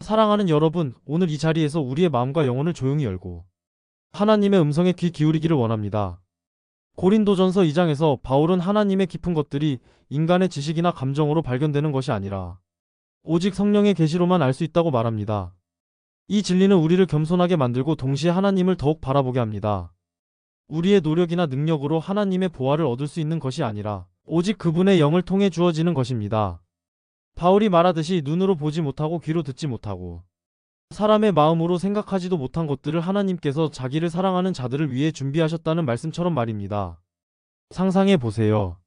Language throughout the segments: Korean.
사랑하는 여러분, 오늘 이 자리에서 우리의 마음과 영혼을 조용히 열고 하나님의 음성에 귀 기울이기를 원합니다. 고린도전서 2장에서 바울은 하나님의 깊은 것들이 인간의 지식이나 감정으로 발견되는 것이 아니라 오직 성령의 계시로만 알 수 있다고 말합니다. 이 진리는 우리를 겸손하게 만들고 동시에 하나님을 더욱 바라보게 합니다. 우리의 노력이나 능력으로 하나님의 보화를 얻을 수 있는 것이 아니라 오직 그분의 영을 통해 주어지는 것입니다. 바울이 말하듯이 눈으로 보지 못하고 귀로 듣지 못하고 사람의 마음으로 생각하지도 못한 것들을 하나님께서 자기를 사랑하는 자들을 위해 준비하셨다는 말씀처럼 말입니다. 상상해 보세요.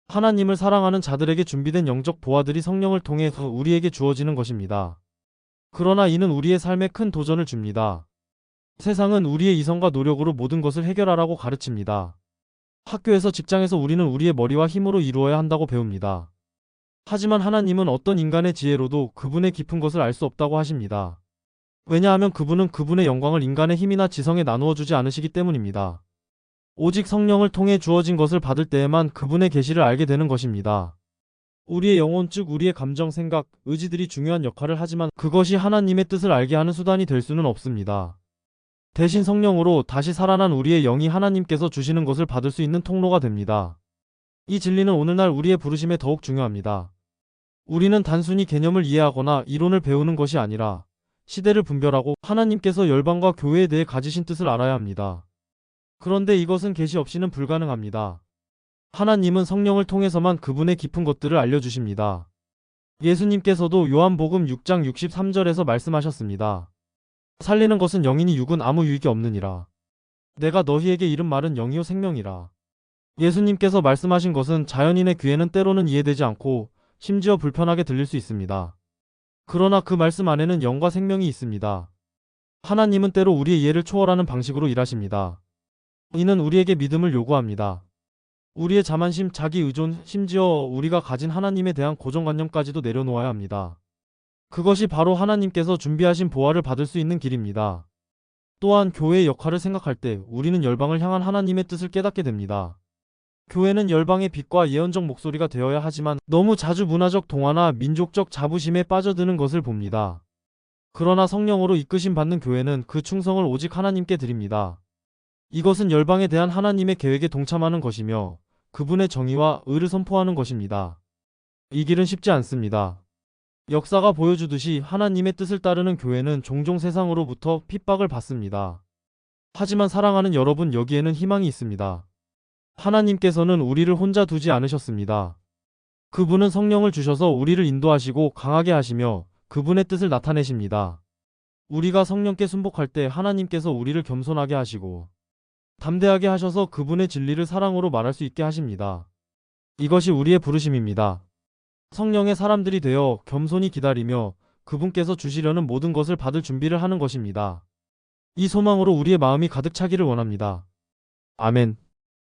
하나님을 사랑하는 자들에게 준비된 영적 보화들이 성령을 통해 우리에게 주어지는 것입니다. 그러나 이는 우리의 삶에 큰 도전을 줍니다. 세상은 우리의 이성과 노력으로 모든 것을 해결하라고 가르칩니다. 학교에서 직장에서 우리는 우리의 머리와 힘으로 이루어야 한다고 배웁니다. 하지만 하나님은 어떤 인간의 지혜로도 그분의 깊은 것을 알 수 없다고 하십니다. 왜냐하면 그분은 그분의 영광을 인간의 힘이나 지성에 나누어 주지 않으시기 때문입니다. 오직 성령을 통해 주어진 것을 받을 때에만 그분의 계시를 알게 되는 것입니다. 우리의 영혼 즉 우리의 감정, 생각, 의지들이 중요한 역할을 하지만 그것이 하나님의 뜻을 알게 하는 수단이 될 수는 없습니다. 대신 성령으로 다시 살아난 우리의 영이 하나님께서 주시는 것을 받을 수 있는 통로가 됩니다. 이 진리는 오늘날 우리의 부르심에 더욱 중요합니다. 우리는 단순히 개념을 이해하거나 이론을 배우는 것이 아니라 시대를 분별하고 하나님께서 열방과 교회에 대해 가지신 뜻을 알아야 합니다. 그런데 이것은 계시 없이는 불가능합니다. 하나님은 성령을 통해서만 그분의 깊은 것들을 알려주십니다. 예수님께서도 요한복음 6장 63절에서 말씀하셨습니다. 살리는 것은 영이니 육은 아무 유익이 없느니라. 내가 너희에게 이른 말은 영이요 생명이라. 예수님께서 말씀하신 것은 자연인의 귀에는 때로는 이해되지 않고 심지어 불편하게 들릴 수 있습니다. 그러나 그 말씀 안에는 영과 생명이 있습니다. 하나님은 때로 우리의 이해를 초월하는 방식으로 일하십니다. 이는 우리에게 믿음을 요구합니다. 우리의 자만심, 자기 의존, 심지어 우리가 가진 하나님에 대한 고정관념까지도 내려놓아야 합니다. 그것이 바로 하나님께서 준비하신 보화를 받을 수 있는 길입니다. 또한 교회의 역할을 생각할 때 우리는 열방을 향한 하나님의 뜻을 깨닫게 됩니다. 교회는 열방의 빛과 예언적 목소리가 되어야 하지만 너무 자주 문화적 동화나 민족적 자부심에 빠져드는 것을 봅니다. 그러나 성령으로 이끄심 받는 교회는 그 충성을 오직 하나님께 드립니다. 이것은 열방에 대한 하나님의 계획에 동참하는 것이며 그분의 정의와 의를 선포하는 것입니다. 이 길은 쉽지 않습니다. 역사가 보여주듯이 하나님의 뜻을 따르는 교회는 종종 세상으로부터 핍박을 받습니다. 하지만 사랑하는 여러분, 여기에는 희망이 있습니다. 하나님께서는 우리를 혼자 두지 않으셨습니다. 그분은 성령을 주셔서 우리를 인도하시고 강하게 하시며 그분의 뜻을 나타내십니다. 우리가 성령께 순복할 때 하나님께서 우리를 겸손하게 하시고 담대하게 하셔서 그분의 진리를 사랑으로 말할 수 있게 하십니다. 이것이 우리의 부르심입니다. 성령의 사람들이 되어 겸손히 기다리며 그분께서 주시려는 모든 것을 받을 준비를 하는 것입니다. 이 소망으로 우리의 마음이 가득 차기를 원합니다. 아멘.